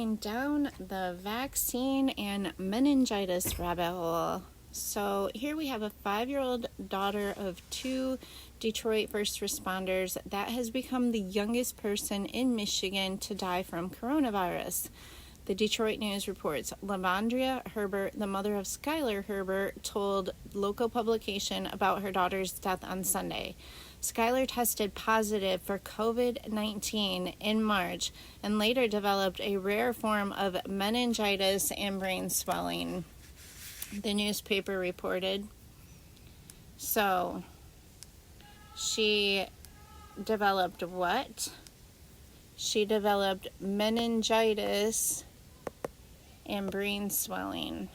Down the vaccine and meningitis rabbit hole. So here we have a 5-year-old daughter of 2 Detroit first responders that has become the youngest person in Michigan to die from coronavirus. The Detroit News reports Lavondria Herbert, the mother of Skylar Herbert, told local publication about her daughter's death on Sunday. Skylar tested positive for COVID-19 in March and later developed a rare form of meningitis and brain swelling, the newspaper reported. So, she developed what? She developed meningitis and brain swelling.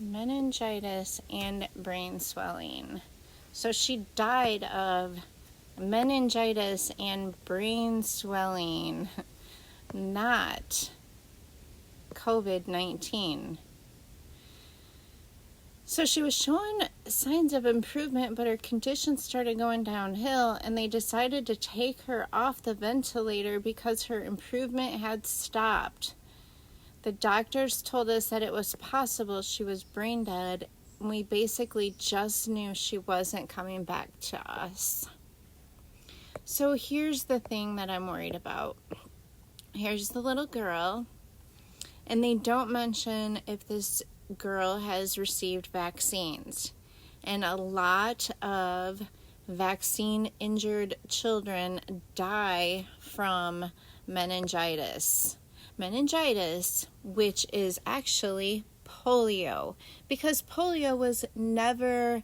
Meningitis and brain swelling. So she died of meningitis and brain swelling, not COVID-19. So she was showing signs of improvement, but her condition started going downhill, and they decided to take her off the ventilator because her improvement had stopped. The doctors told us that it was possible she was brain dead, and we basically just knew she wasn't coming back to us. So here's the thing that I'm worried about. Here's the little girl, and they don't mention if this girl has received vaccines. And a lot of vaccine-injured children die from meningitis. Meningitis, which is actually polio, because polio was never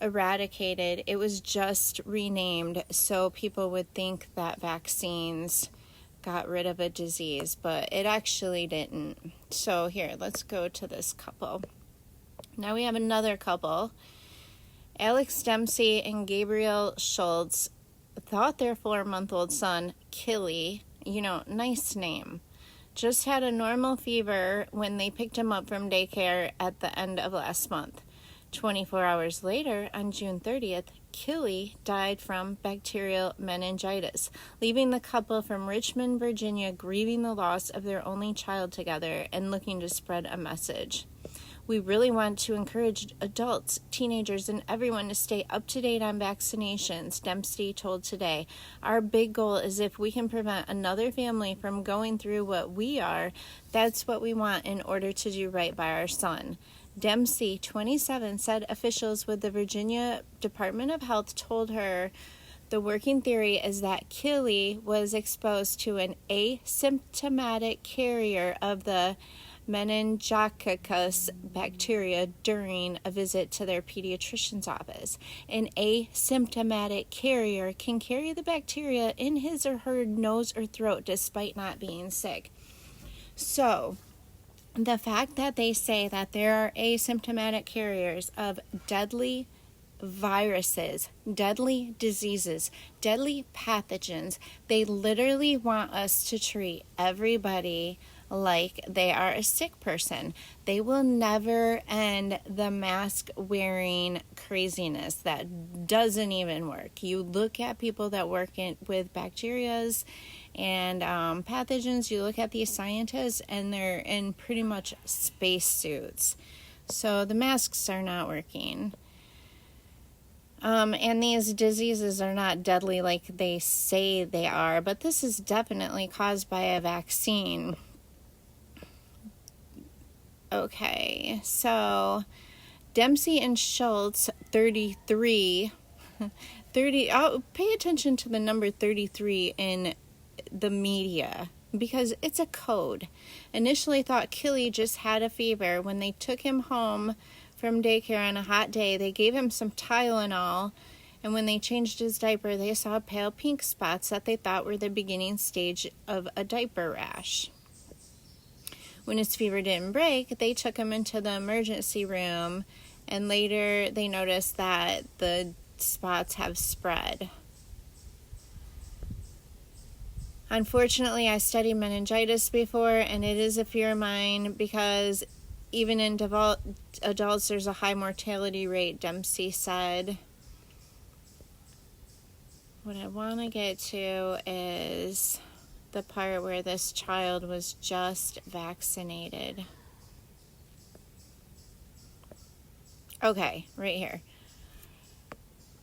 eradicated. It was just renamed so people would think that vaccines got rid of a disease, but it actually didn't. So here, let's go to this couple. Now we have another couple. Alex Dempsey and Gabriel Schultz thought their 4-month-old son, Killy, nice name, just had a normal fever when they picked him up from daycare at the end of last month. 24 hours later, on June 30th, Killy died from bacterial meningitis, leaving the couple from Richmond, Virginia, grieving the loss of their only child together and looking to spread a message. We really want to encourage adults, teenagers, and everyone to stay up to date on vaccinations, Dempsey told Today. Our big goal is if we can prevent another family from going through what we are, that's what we want in order to do right by our son. Dempsey, 27, said officials with the Virginia Department of Health told her the working theory is that Killy was exposed to an asymptomatic carrier of the Meningitis bacteria during a visit to their pediatrician's office. An asymptomatic carrier can carry the bacteria in his or her nose or throat despite not being sick. So, the fact that they say that there are asymptomatic carriers of deadly viruses, deadly diseases, deadly pathogens, they literally want us to treat everybody like they are a sick person. They will never end the mask wearing craziness that doesn't even work. You look at people that work with bacterias and pathogens, you look at these scientists and they're in pretty much space suits. So the masks are not working. And these diseases are not deadly like they say they are, but this is definitely caused by a vaccine. Okay, so Dempsey and Schultz, 33, pay attention to the number 33 in the media because it's a code. Initially thought Killy just had a fever. When they took him home from daycare on a hot day, they gave him some Tylenol, and when they changed his diaper, they saw pale pink spots that they thought were the beginning stage of a diaper rash. When his fever didn't break, they took him into the emergency room, and later they noticed that the spots have spread. Unfortunately, I studied meningitis before, and it is a fear of mine because even in adults, there's a high mortality rate, Dempsey said. what I want to get to is the part where this child was just vaccinated. Okay, right here.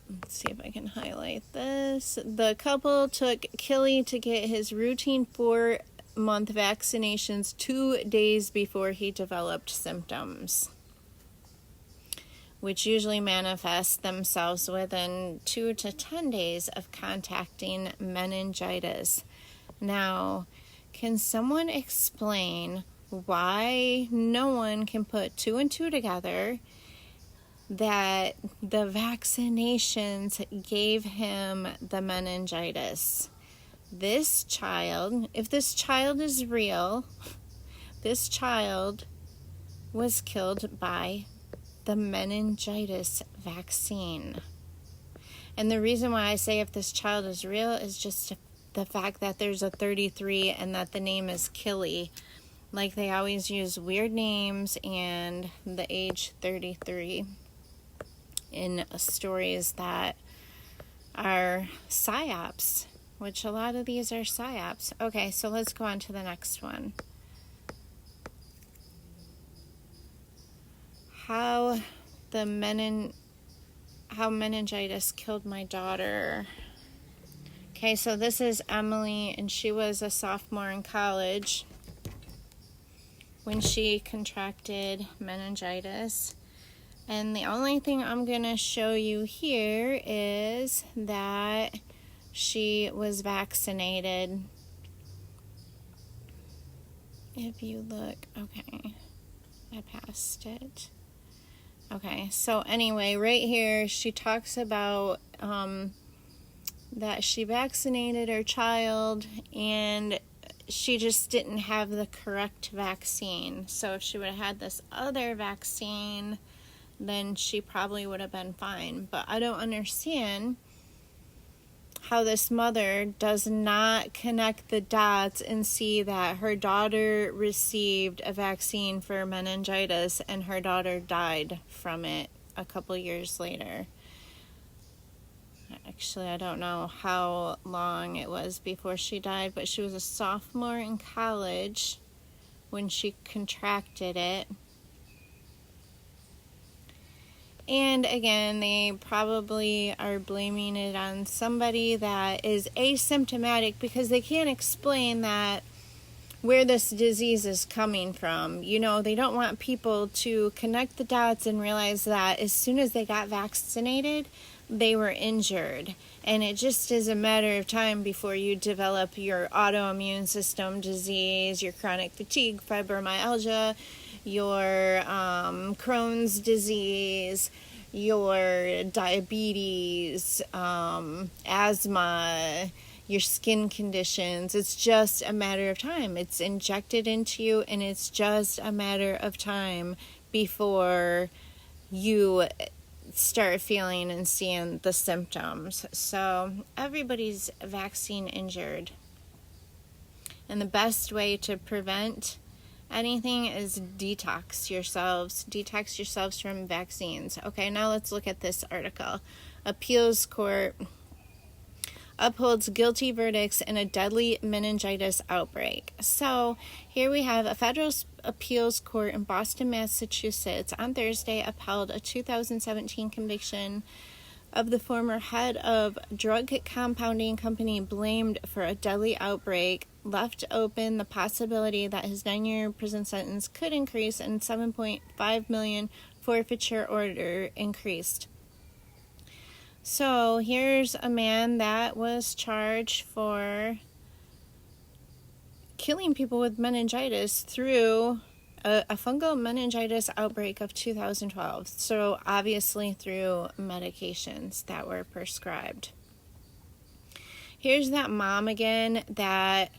Let's see if I can highlight this. The couple took Killy to get his routine 4-month vaccinations 2 days before he developed symptoms, which usually manifest themselves within 2 to 10 days of contacting meningitis. Now, can someone explain why no one can put 2 and 2 together that the vaccinations gave him the meningitis? This child, if this child is real, this child was killed by the meningitis vaccine. And the reason why I say if this child is real is just the fact that there's a 33 and that the name is Killy. Like, they always use weird names and the age 33 in stories that are psyops, which a lot of these are psyops. Okay, so let's go on to the next one. How meningitis killed my daughter. Okay, so this is Emily, and she was a sophomore in college when she contracted meningitis. And the only thing I'm going to show you here is that she was vaccinated. If you look, okay, I passed it. Okay, so anyway, right here, she talks about that she vaccinated her child and she just didn't have the correct vaccine. So if she would have had this other vaccine, then she probably would have been fine. But I don't understand how this mother does not connect the dots and see that her daughter received a vaccine for meningitis and her daughter died from it a couple years later. Actually, I don't know how long it was before she died, but she was a sophomore in college when she contracted it. And again, they probably are blaming it on somebody that is asymptomatic because they can't explain that where this disease is coming from. You know, they don't want people to connect the dots and realize that as soon as they got vaccinated, they were injured. And it just is a matter of time before you develop your autoimmune system disease, your chronic fatigue, fibromyalgia, your Crohn's disease, your diabetes, asthma, your skin conditions. It's just a matter of time. It's injected into you, and it's just a matter of time before you start feeling and seeing the symptoms. So everybody's vaccine injured. And the best way to prevent anything is detox yourselves from vaccines. Okay, now let's look at this article. Appeals court upholds guilty verdicts in a deadly meningitis outbreak. So here we have a federal appeals court in Boston, Massachusetts on Thursday upheld a 2017 conviction of the former head of drug compounding company blamed for a deadly outbreak, left open the possibility that his 9-year prison sentence could increase and $7.5 million forfeiture order increased. So here's a man that was charged for killing people with meningitis through a fungal meningitis outbreak of 2012. So obviously through medications that were prescribed. Here's that mom again that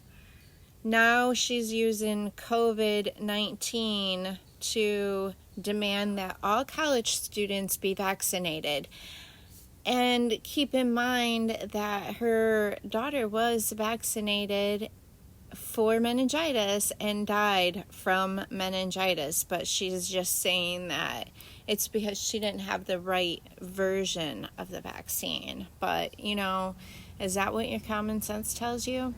now she's using COVID-19 to demand that all college students be vaccinated. And keep in mind that her daughter was vaccinated for meningitis and died from meningitis, but she's just saying that it's because she didn't have the right version of the vaccine. But, you know, Is that what your common sense tells you?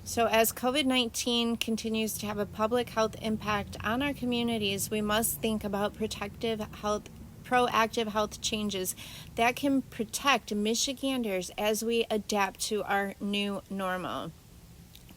So as COVID-19 continues to have a public health impact on our communities, we must think about proactive health changes that can protect Michiganders as we adapt to our new normal.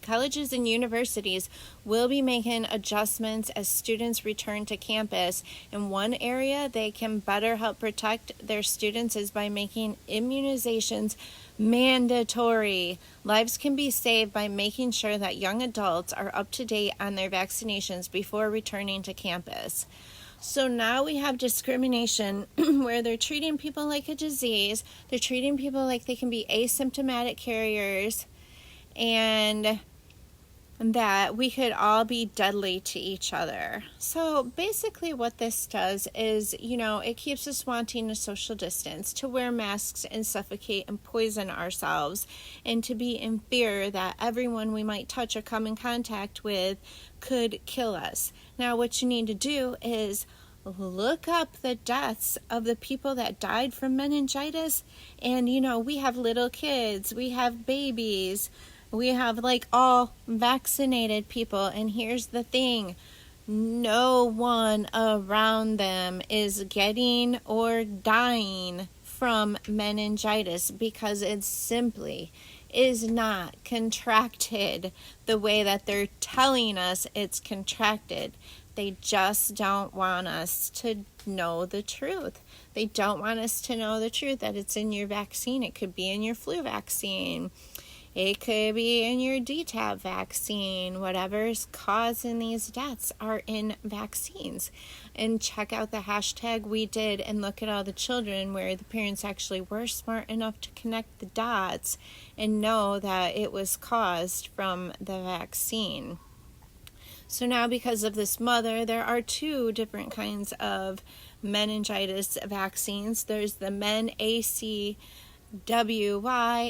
Colleges and universities will be making adjustments as students return to campus. In one area they can better help protect their students is by making immunizations mandatory. Lives can be saved by making sure that young adults are up to date on their vaccinations before returning to campus. So now we have discrimination where they're treating people like a disease, they're treating people like they can be asymptomatic carriers, and that we could all be deadly to each other. So basically what this does is, it keeps us wanting to social distance, to wear masks and suffocate and poison ourselves, and to be in fear that everyone we might touch or come in contact with could kill us. Now what you need to do is look up the deaths of the people that died from meningitis, and we have little kids, we have babies, we have all vaccinated people, and here's the thing, no one around them is getting or dying from meningitis because it simply is not contracted the way that they're telling us it's contracted. They just don't want us to know the truth. They don't want us to know the truth that it's in your vaccine. It could be in your flu vaccine. It could be in your DTaP vaccine. Whatever's causing these deaths are in vaccines. And check out the hashtag we did and look at all the children where the parents actually were smart enough to connect the dots and know that it was caused from the vaccine. So now because of this mother, there are two different kinds of meningitis vaccines. There's the MenACWY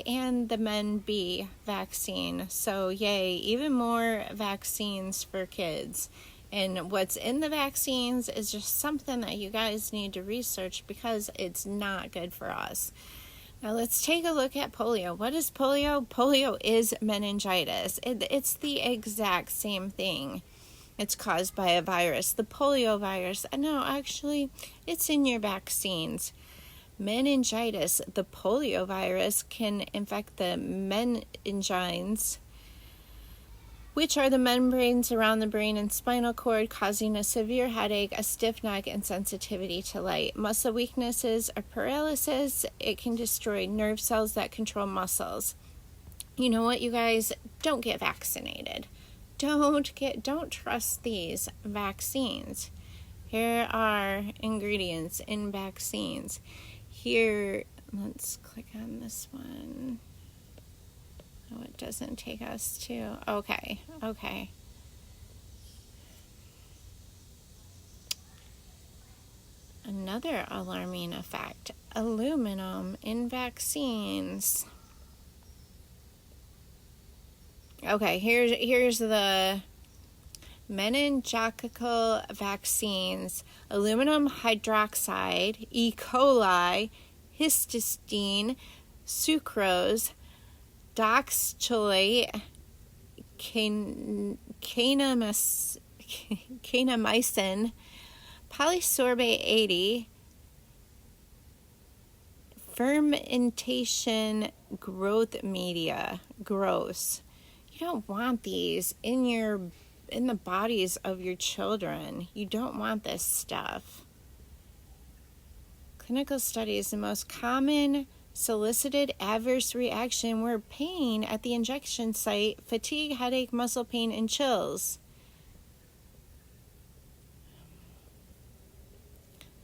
and the MenB vaccine. So yay, even more vaccines for kids. And what's in the vaccines is just something that you guys need to research because it's not good for us. Now let's take a look at polio. What is polio? Polio is meningitis. It's the exact same thing. It's caused by a virus, the polio virus. No, actually, it's in your vaccines. Meningitis, the polio virus, can infect the meninges, which are the membranes around the brain and spinal cord, causing a severe headache, a stiff neck, and sensitivity to light. Muscle weaknesses or paralysis. It can destroy nerve cells that control muscles. You know what, you guys? Don't get vaccinated. Don't trust these vaccines. Here are ingredients in vaccines. Here, let's click on this one. Oh, it doesn't take us to, okay. Another alarming effect, aluminum in vaccines. Okay, here's the meningococcal vaccines. Aluminum hydroxide, E. coli, histidine, sucrose, doxycyl, kanamycin, polysorbate 80, fermentation growth media. Gross. You don't want these in the bodies of your children. You don't want this stuff. Clinical studies, the most common solicited adverse reaction were pain at the injection site, fatigue, headache, muscle pain, and chills.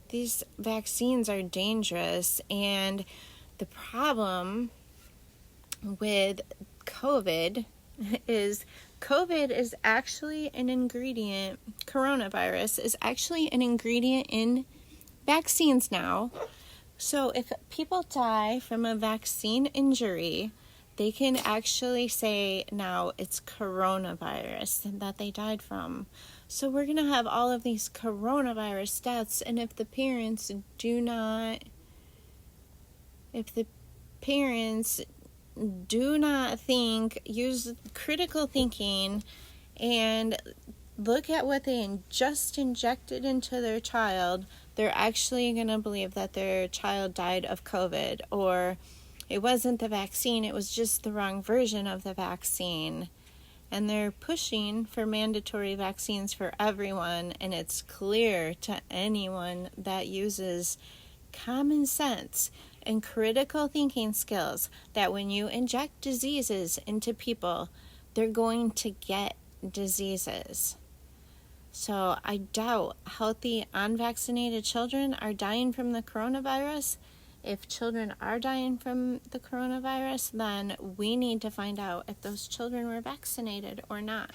These vaccines are dangerous, and the problem with COVID is actually an ingredient, coronavirus is actually an ingredient in vaccines now. So if people die from a vaccine injury, they can actually say now it's coronavirus that they died from. So we're going to have all of these coronavirus deaths, and if the parents do not think, use critical thinking and look at what they just injected into their child. They're actually going to believe that their child died of COVID, or it wasn't the vaccine, it was just the wrong version of the vaccine. And they're pushing for mandatory vaccines for everyone, and it's clear to anyone that uses common sense and critical thinking skills that when you inject diseases into people, they're going to get diseases. So I doubt healthy, unvaccinated children are dying from the coronavirus. If children are dying from the coronavirus, then we need to find out if those children were vaccinated or not.